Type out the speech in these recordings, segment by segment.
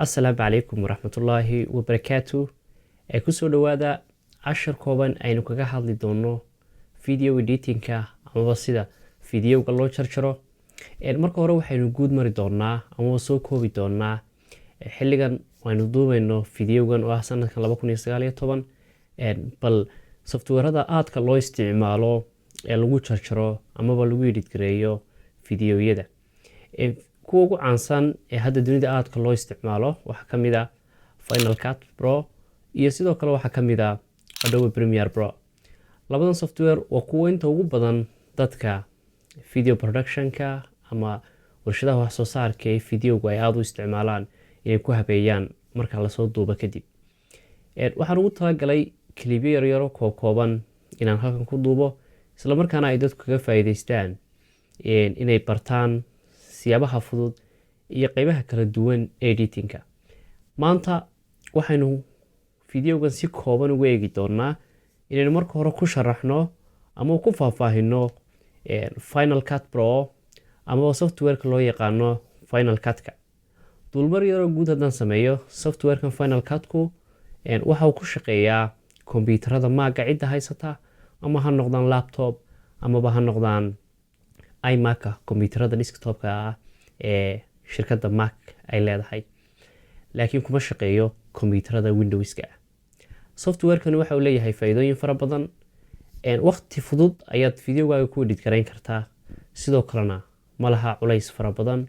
Assalaamu calaykum waraxmatullaahi wabarakaatu. Kusoo dhawaada cashar kooban aynu kaga hadli doono video editingka amaba sida videoga loo jarjaro. Marka hore waxaynu guud mari doonaa ama soo koobi doonaa xilligan aynu duubayno videogan oo ah sanadkan 2019 bal softwarada aadka loo isticmaalo ee lagu jarjaro amaba lagu edit gareeyo videoyada. kuwa ugu caansan ee hadda dunida aadka loo isticmaalo waxaa ka mid ah Final Cut Pro iyo sidoo kale waxaa ka mid ah Adobe Premiere Pro. Labadan software waa kuwa inta ugu badan dadka video productionka ama warshadaha wax soo saarka ee videoga ay aad u isticmaalaan inay ku habeeyaan marka la soo duubo kadib. Waxaan ugu talagalay clip yar kooban inaan halkan ku duubo isla markaana ay dadku kaga faa'iideystaan inay bartaan siyaabaha fudud iyo qaybaha kala duwan editingka. Maanta waxaynu videogan si kooban ugu eegi doonaa inaynu marka hore ku sharaxno ama ku faahfaahino Final Cut Pro ama softwareka loo yaqaano Final Cut-ka. Dulmar yar oo guud haddaan sameeyo, softwarekan Final Cut-ku waxa uu ku shaqeeyaa kombiyuutarada Mac-ga cidda haysata ama ha noqdaan laptop amaba ha noqdaan iMac kombiyuutarada desktop-ka ah ee shirkadda Mac ay leedahay, laakiin kuma shaqeeyo kombiyuutarada Windows-ka. Softwarekan waxa uu leeyahay faa'iidooyin fara badan. Waqti fudud ayaad videogaaga ku edit gareyn kartaa, sidoo kalena ma laha culays fara badan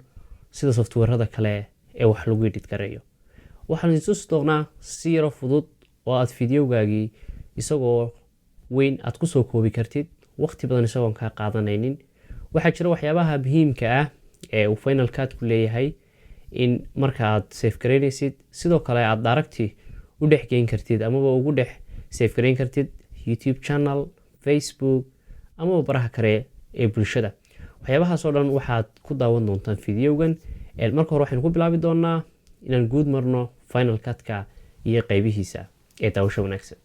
sida softwarada kale ee wax lagu edit gareeyo. Waxaan tusi doonaa si yar fudud oo aad videogaagii isagoo weyn aad ku soo koobi kartid waqti badan isagoon ka qaadanaynin. waxaa jira waxyaabaha muhiimka ah ee uu Final Cut ku leeyahay in marka aad save gareynaysid sidoo kale aad directly u dhex geyn kartid amaba ugu dhex save gareyn kartid YouTube channel, Facebook ama baraha kale ee bulshada. waxyaabahaas oo dhan waxaad ku daawan doontaan videogan. Marka hore waxaynu ku bilaabi doonaa inaan guud marno Final Cut-ka iyo qaybihiisa ee daawasho wanaagsan.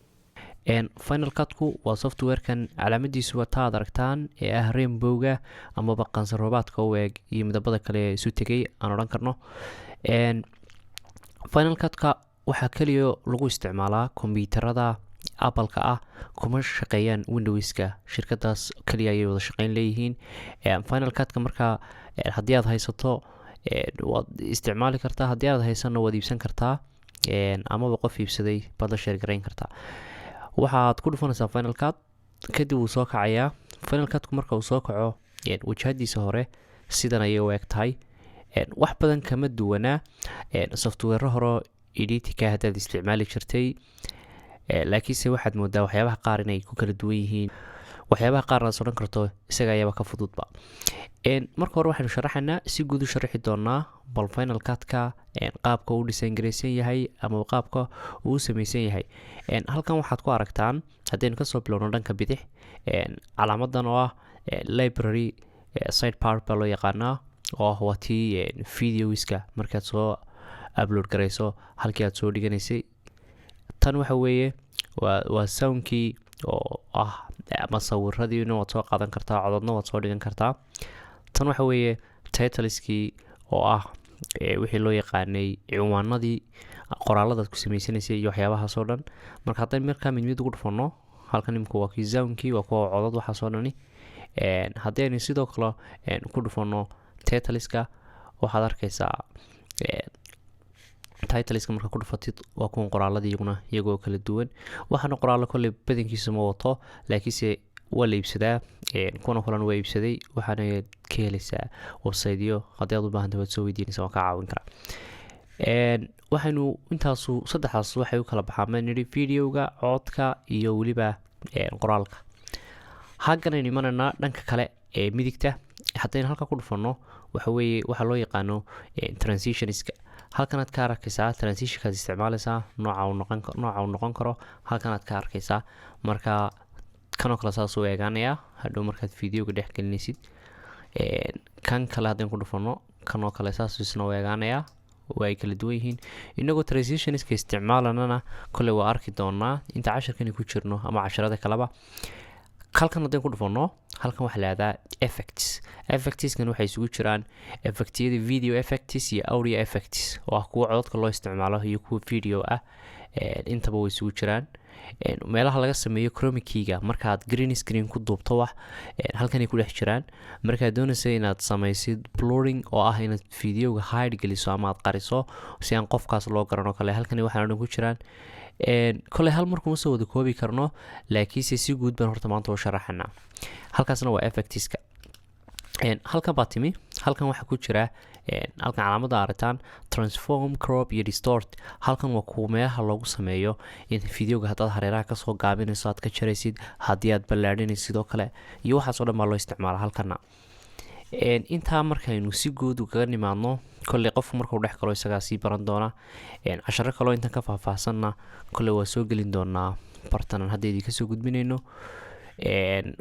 Final Cut-ku waa softwarekan calaamadiisu waa taad aragtaan ee ah rainbow-ga amaba qansar roobaadka u eeg iyo midabada kale ee isu tegay aan odhan karno. Final Cut-ka waxaa kaliya lagu isticmaalaa kombiyuutarada Apple-ka ah, kuma shaqeeyaan Windows-ka. Shirkadaas kaliya ayay wada shaqeyn leeyihiin. Final Cut-ka marka haddii aad haysato waad isticmaali kartaa, haddii aad haysanno waad iibsan kartaa amaba qof iibsaday baad la share gareyn kartaa. waxaad ku dhufanaysaa Final Cut, kadib wuu soo kacayaa. Final Cut-ku marka uu soo kaco wajahadiisa hore sidan ayay u eg tahay. wax badan kama duwanaa software hore editingka haddaad isticmaali jirtay, laakiinse waxaad moodaa waxyaabaha qaar inay ku kala duwan yihiin. waxyaabaha qaarna aad odhan karto isaga ayaaba ka fududba. marka hore waxaynu sharaxaynaa si guud u sharaxi doonaa bal Final Cut-ka qaabka uu design gareysan yahay ama qaabka uu samaysan yahay. halkan waxaad ku aragtaan haddaynu kasoo bilowno dhanka bidix calaamadan oo ah library sidebar baa loo yaqaanaa, oo waa tii videoiska markaad soo upload gareyso halkii aad soo dhiganaysay. tan waxa weeye waa soundkii oo ah ama sawiradiina waad soo qaadan kartaa, codadna waad soo dhigan kartaa. tan waxa weeye titleskii oo ah wixii loo yaqaanay ciwaanadii qoraaladaad ku samaysanaysay iyo waxyaabahaasoo dhan. marka haddaan markaa mid ugu dhufano halkan imika waa kii soundkii, waa kuwa codad waxaasoo dhani. haddii aynu sidoo kale ku dhufano titleska waxaad arkaysaa titleska marka ku dhufatid waa kuwan qoraaladii iyagoo kala duwan. waxaana qoraalo kolley badankiisa ma wato, laakiinse waa la iibsadaa. kuna kulan waa iibsaday, waxaana ka helaysaa websiteyo haddii aad u baahantay waad soo weydiinaysaa, waan ka caawin karaa. waxaynu intaasu saddexdaas waxay u kala baxaan baan nidhi videoga, codka iyo weliba qoraalka. halkan aynu imanaynaa dhanka kale ee midigta. haddaynu halka ku dhufanno waxa weeye waxaa loo yaqaano transitionska. halkanaad ka arkaysaa transitionkaad isticmaalaysaa nooca uu noqon karo, halkanaad ka arkaysaa. marka kanoo kale saasuu eegaanayaa hadhow markaad videoga dhex gelinaysid. kan kale haddaynu ku dhufanno kanoo kale saasuu isna u eegaanayaa, waa ay kala duwan yihiin. inagoo transitionska isticmaalanana kolley waa arki doonaa inta casharkani ku jirno ama casharada kaleba. halkan haddaan ku dhufano halkan waxaa lahahdaa effectskan waxay isugu jiraan effectyada video effects iyo audio effects oo ah kuwa codadka loo isticmaalo iyo kuwa video ah intaba way isugu jiraan meelaha laga sameeyo chroma keyga markaad green screen ku duubto wax halkan ay ku dhex jiraan markaad doonaysa inaad samaysid blurring oo ah inaad videoga hide geliso ama aad qariso si aan qofkaas loo garano kale halkan waxaan dhan ku jiraan kole hal markuma soo wada koobi karno laakiinse si guud baan horta maanta u sharaxanaa halkaasna waa effectska halkan baa timi halkan waxaa ku jira halkan calaamada aritaan transform crop iyo distort halkan waa kuwa meelaha loogu sameeyo in videoga haddaad hareeraha kasoo gaabinayso aad ka jaraysid haddii aad ballaadhinaysid sidoo kale iyo waxaas oo dhan baa loo isticmaala halkana intaa markaynu si guud ugaga nimaadno kolley qofku markuu dhex galo isagaa sii baran doona casharo kaloo intan ka faahfaahsanna kolley waa soo gelin doonaa bartanan hadda idin kasoo gudbinayno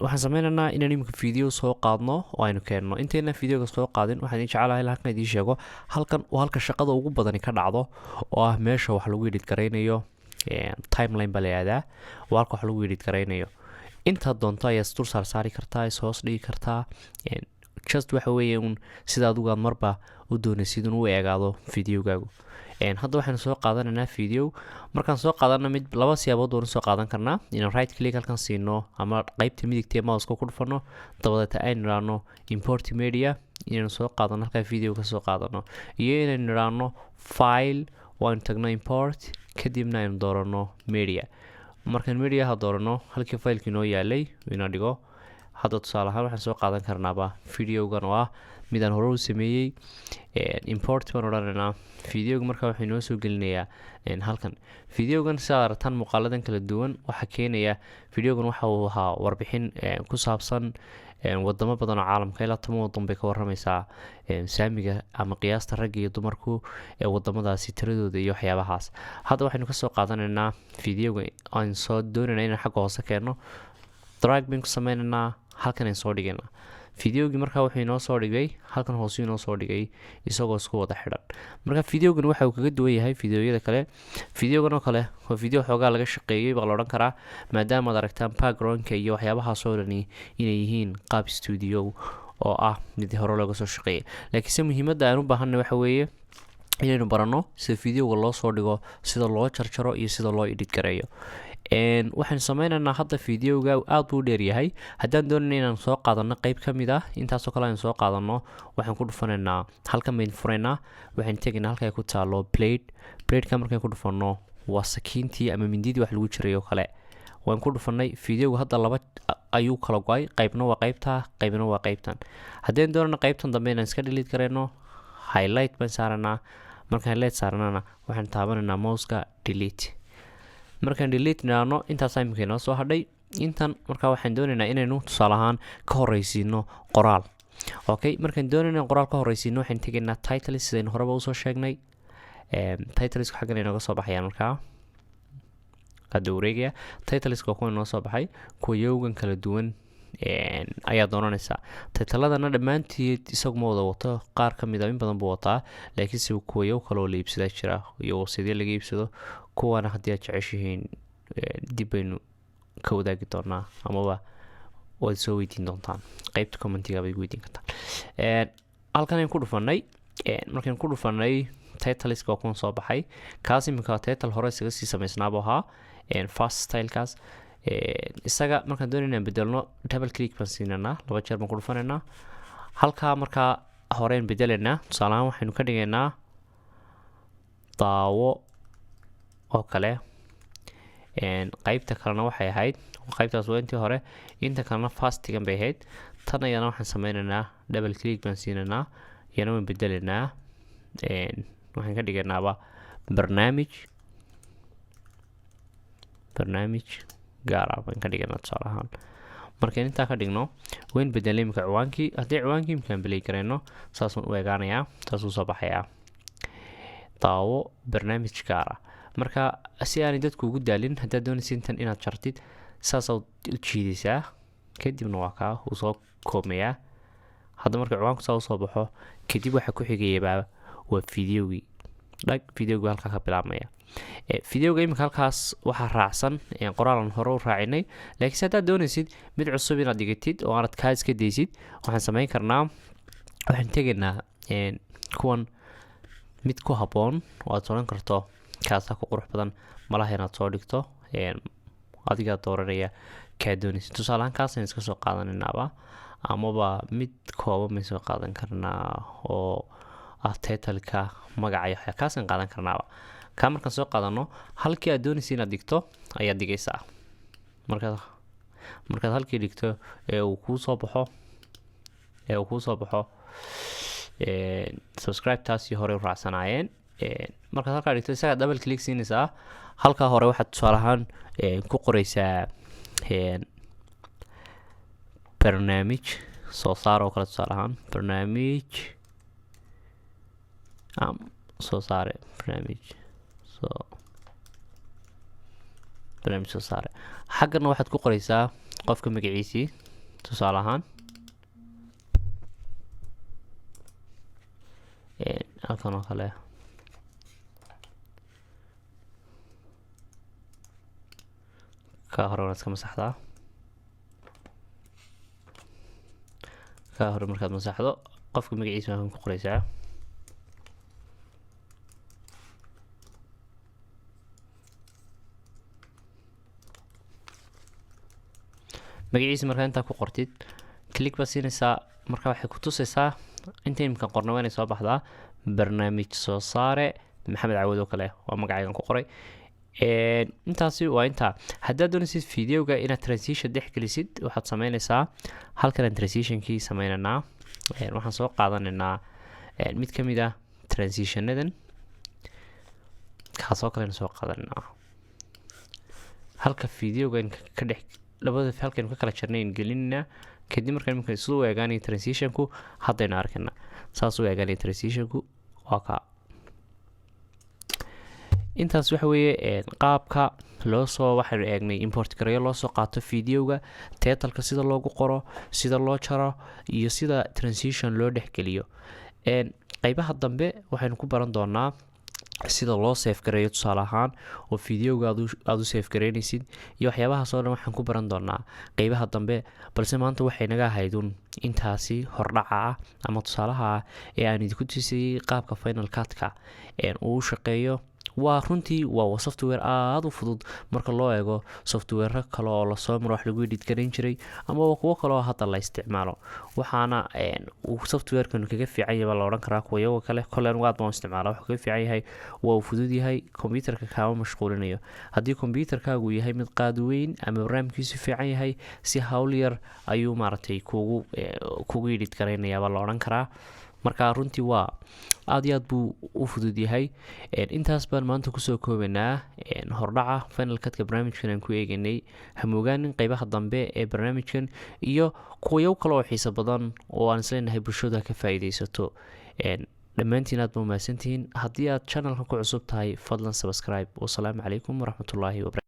waxaan sameynaynaa inaan iminka video soo qaadno oo aynu keenno intayna videoga soo qaadin waxaan jecelahay halkan idiin sheego halkan waa halka shaqada ugu badani ka dhacdo oo ah meesha wax lagu edit garaynayo timeline baa la yihahdaa waa halka wax lagu edit garaynayo intaad doonto ayaad isdul saarsaari kartaa is hoos dhigi kartaa just waxa weeye un sida adigu aad marba u doonaysid in u eegaado videogaagu hadda waxaynu soo qaadanaynaa video markaan soo qaadana mid laba siyaabood waan soo qaadan karnaa inaan right click halkan siino ama qaybta midigta ee mouse-ka ku dhufano dabadeeta aynu niraano import media inaynu soo qaadano halkaa video ka soo qaadano iyo inaynu niraano file waanu tagno import kadibna aynu doorano media markaan mediaha doorano halkii filekii noo yaalay inaan dhigo hadda tusaale ahaan waxaan soo qaadan karnaaba videogan oo ah midaan hore u sameeyey import baan odhanaynaa videoga markaa waxay noo soo gelinayaa halkan videogan sidaad aragtaan muuqaaladan kala duwan waxaa keenaya videogan waxa uu ahaa warbixin ku saabsan wadamo badan oo caalamka ilaa 10 wadan bay ka waramaysaa saamiga ama qiyaasta ragga iyo dumarku ee wadamadaasi tiradooda iyo waxyaabahaas hadda waxaynu ka soo qaadanaynaa videoga aan soo doonaynaa inaan xagga hoose keenno drag baan ku sameynaynaa halkan aan soo dhigaynaa videogii markaa wuxuu inoo soo dhigay halkan hoose inoo soo dhigay isagoo isku wada xidhan marka videogan waxa uu kaga duwan yahay videoyada kale videogan oo kale waa video xoogaa laga shaqeeyay baa la odhan karaa maadaama aad aragtaan backgroundka iyo waxyaabahaas oo dhani inay yihiin qaab studio oo ah mid hore looga soo shaqeeyay laakiinse muhiimadda aan u baahanay waxa weeye inaynu baranno sida videoga loo soo dhigo sida loo jarjaro iyo sida loo edit gareeyo waxaan sameynaynaa hadda videoga aad buu dheer yahay haddaan doonayna inaan soo qaadano qayb ka mid ah intaasoo kale aan soo qaadano waxaan ku dhufanaynaa halkan bayn furaynaa waxaan tegaynaa halka ay ku taalo bladeka markaan ku dhufano waa sakiintii ama mindidii wax lagu jiray oo kale waan ku dhufanay videoga hadda laba ayuu kala go-ay qaybna waa qaybta qaybna waa qaybtan haddaan doonana qaybtan dambe inaan iska delete gareyno highlight baan saaranaa markaan highlight saaranana waxaan taabanaynaa mouseka delete markaan delete niraano intaas imika inoo soo hadhay intan markaa waxaan doonaynaa inaynu tusaale ahaan ka horeysiino qoraal okay markaan doonayna qoraal ka horeysiino waxaan tegaynaa titles sidaynu horeba usoo sheegnay titleska xaggan inooga soo baxayaan markaa hadda wareegaya titleska waa kuwa inoo soo baxay kuwa yowgan kala duwan ayaa doonanaysaa titladana dhammaanteed isagu ma wada wato qaar ka mid a in badan buu wataa laakiinse kuwa yow kaloo la iibsadaa jira iyo sidee laga iibsado kuwana haddii aad jeceshihiin dib baynu ka wadaagi doonaa amaba waad soo weydiin doontaan qaybta commentiga baad weydiin kartaan halkan ayaan ku dhufanay markaan ku dhufanay titleska waa kuwan soo baxay kaas iminka title hore isaga sii samaysnaabuu ahaa fast stylekaas isaga markaan doonayna aan bedelno double click baan siinaynaa laba jeer baan ku dhufanaynaa halkaa markaa horeen bedelaynaa tusaale ahaan waxaynu ka dhigaynaa daawo oo kale qaybta kalena waxay ahayd qaybtaas waa intii hore inta kalena fastigan bay ahayd tan ayana waxaan sameynaynaa double click baan siinaynaa iyana waan bedelaynaa waxaan ka dhiganaaba barnaamij gaar ah baan ka dhiganaa tusaale ahaan markaan intaa ka dhigno wayn bedelay imika ciwaankii haddii ciwaankii imkaan belay karayno saasaan u eegaanayaa saasuu soo baxayaa daawo barnaamij gaar ah marka si aanay dadku ugu daalin haddaad doonaysa intan inaad jartid saasaad u jiidaysaa kadibna waa kaa uu soo koomayaa hadda marka ciwaanku saa usoo baxo kadib waxa ku xigayabaa waa videogii dhag videoga halkaa ka bilaabmaya. Videoga imika halkaas waxaa raacsan qoraalan hore u raacinay, laakiin haddaad doonaysid mid cusub inaad dhigatid oo aanad kaa iska daysid, waxaan samayn karnaa, waxaan tegaynaa kuwan mid ku habboon oo aad oran karto kaasaa ku qurux badan malaha inaad soo dhigto, adigaa dooranaya kaa doonaysid. tusaalahaan kaasaan iska soo qaadanaynaaba, amaba mid kooban may soo qaadan karnaa oo titleka magaca iyo kaasaan qaadan karnaaba. kaa markaan soo qaadano, halkii aad doonaysa inaad dhigto ayaad dhigaysaa. markaad halkii dhigto uu kuu soo baxo subscribe taasi hore u raacsanaayeen. markaad halkaa dhigto isagaa double click siinaysaa. halkaa hore waxaad tusaale ahaan ku qoraysaa barnaamij soo saar oo kale, tusaale ahaan barnaamij soo saare, barnaamij soo saare. xaggana waxaad ku qoraysaa qofka magaciisii, tusaale ahaan halkan oo kale kaa hore waad iska masaxdaa. kaa hore markaad masaxdo qofka magaciisa waxaad ku qoraysaa magaciisa. markaa intaa ku qortid click baad siinaysaa. markaa waxay ku tusaysaa inta imkan qorna waa inay soo baxdaa barnaamij soo saare maxamed Cawad oo kale waa magacaygan ku qoray. intaasi waa intaa. haddaad doonaysid videoga inaad transition dhex gelisid, waxaad samaynaysaa halkan transitionkii sameynaynaa. waxaan soo qaadanaynaa mid ka mid ah transitionadan, kaasoo kalena soo qaadanaynaa. halka videogan ka dhex labada halkan ka kala jarnayn gelinna, kadib markaan imika isuu eegaanay transitionku haddayna arkana saas u eegaanay transitionku waa ka. intaas waxa weeye qaabka loo soo waxaan eegnay import gareeyo loo soo qaato videoga, titleka sida loogu qoro, sida loo jaro iyo sida transition loo dhexgeliyo. qaybaha dambe waxaynu ku baran doonaa sida loo save gareeyo, tusaale ahaan oo videoga aad u save gareynaysid iyo waxyaabahaas oo dhan waxaan ku baran doonaa qaybaha dambe. balse maanta waxay naga ahaydun intaasi hordhaca ah ama tusaalaha ah ee aan idinku tusayay qaabka Final Cut-ka uu shaqeeyo. waa runtii waa software aad u fudud marka loo eego software kale oo lasoo maro wax lagu edit gareyn jiray ama kuwo kale oo hadda la isticmaalo. waxaana uu softwarekan kaga fiican yahay la oran karaa kuwa iyaga kale kolen waad baan isticmaalaa. wuxuu kaga fiican yahay waa uu fudud yahay, computerka kaama mashquulinayo. haddii computerkaagu yahay mid qaad weyn ama barnaamijkiisu fiican yahay, si hawl yar ayuu maaragtay kugu edit gareynayaa baa la oran karaa. marka runtii waa aad iyo aad buu u fudud yahay. intaas baan maanta kusoo koobanaa hordhaca Final Cut-ka barnaamijkan aan ku eeganay. hamogaanin qaybaha dambe ee barnaamijkan iyo kuwayo kale oo xiiso badan oo aan isleenahay bulshada ka faa'iidaysato. dhammaantiin aad ba mahadsantihiin. haddii aad channelka ku cusub tahay fadlan subscribe. wasalaamu calaykum waraxmatullaahi wabarakatuh.